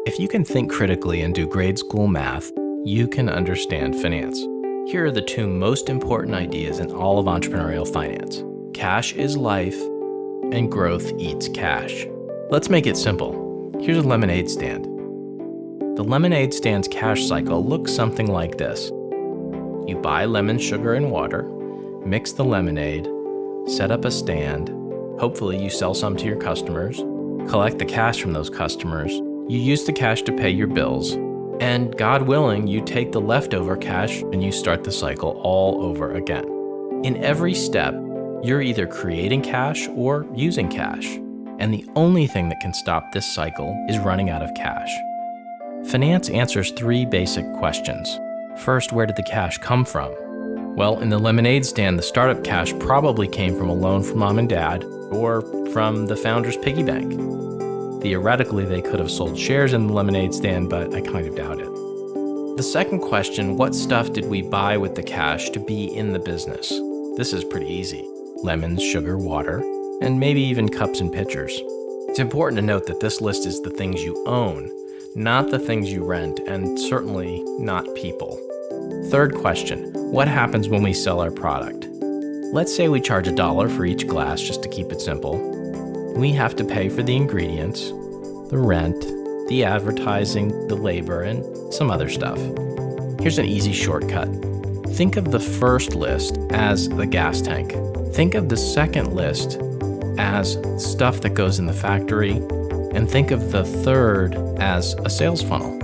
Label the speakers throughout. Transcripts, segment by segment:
Speaker 1: If you can think critically and do grade school math, you can understand finance. Here are the two most important ideas in all of entrepreneurial finance. Cash is life, and growth eats cash. Let's make it simple. Here's a lemonade stand. The lemonade stand's cash cycle looks something like this. You buy lemon sugar and water, mix the lemonade, set up a stand, hopefully you sell some to your customers, collect the cash from those customers, you use the cash to pay your bills, and God willing, you take the leftover cash and you start the cycle all over again. In every step, you're either creating cash or using cash, and the only thing that can stop this cycle is running out of cash. Finance answers three basic questions. First, where did the cash come from? Well, in the lemonade stand, the startup cash probably came from a loan from mom and dad or from the founder's piggy bank. Theoretically, they could have sold shares in the lemonade stand, but I kind of doubt it. The second question, what stuff did we buy with the cash to be in the business? This is pretty easy. Lemons, sugar, water, and maybe even cups and pitchers. It's important to note that this list is the things you own, not the things you rent, and certainly not people. Third question, what happens when we sell our product? Let's say we charge $1 for each glass just to keep it simple. We have to pay for the ingredients, the rent, the advertising, the labor, and some other stuff. Here's an easy shortcut. Think of the first list as the gas tank. Think of the second list as stuff that goes in the factory, and think of the third as a sales funnel.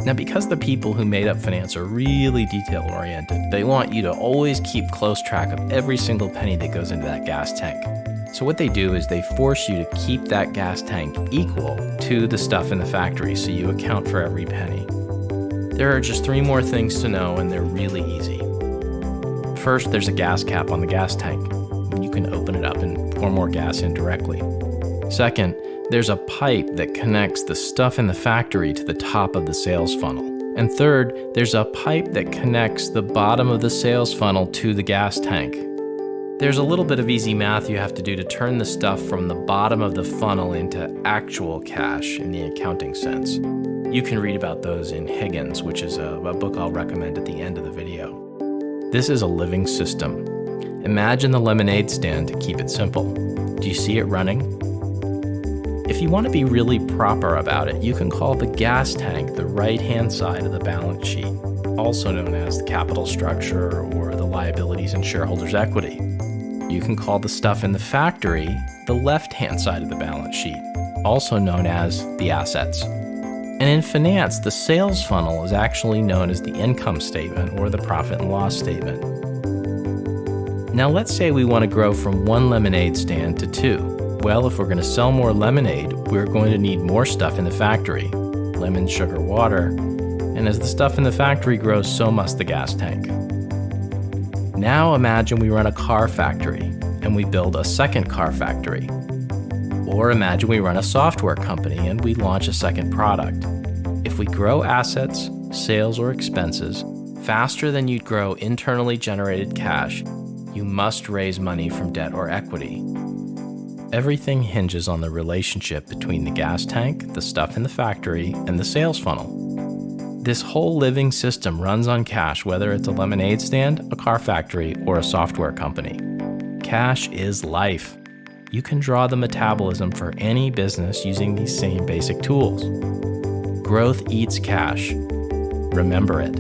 Speaker 1: Now, because the people who made up finance are really detail-oriented, they want you to always keep close track of every single penny that goes into that gas tank. So what they do is they force you to keep that gas tank equal to the stuff in the factory, so you account for every penny. There are just three more things to know, and they're really easy. First, there's a gas cap on the gas tank. You can open it up and pour more gas in directly. Second, there's a pipe that connects the stuff in the factory to the top of the sales funnel. And third, there's a pipe that connects the bottom of the sales funnel to the gas tank. There's a little bit of easy math you have to do to turn the stuff from the bottom of the funnel into actual cash in the accounting sense. You can read about those in Higgins, which is a book I'll recommend at the end of the video. This is a living system. Imagine the lemonade stand to keep it simple. Do you see it running? If you want to be really proper about it, you can call the gas tank the right-hand side of the balance sheet, also known as the capital structure or the liabilities and shareholders' equity. You can call the stuff in the factory the left-hand side of the balance sheet, also known as the assets. And in finance, the sales funnel is actually known as the income statement or the profit and loss statement. Now let's say we want to grow from one lemonade stand to two. Well, if we're going to sell more lemonade, we're going to need more stuff in the factory, lemon, sugar, water, and as the stuff in the factory grows, so must the gas tank. Now imagine we run a car factory and we build a second car factory. Or imagine we run a software company and we launch a second product. If we grow assets, sales, or expenses faster than you'd grow internally generated cash, you must raise money from debt or equity. Everything hinges on the relationship between the gas tank, the stuff in the factory, and the sales funnel. This whole living system runs on cash, whether it's a lemonade stand, a car factory, or a software company. Cash is life. You can draw the metabolism for any business using these same basic tools. Growth eats cash. Remember it.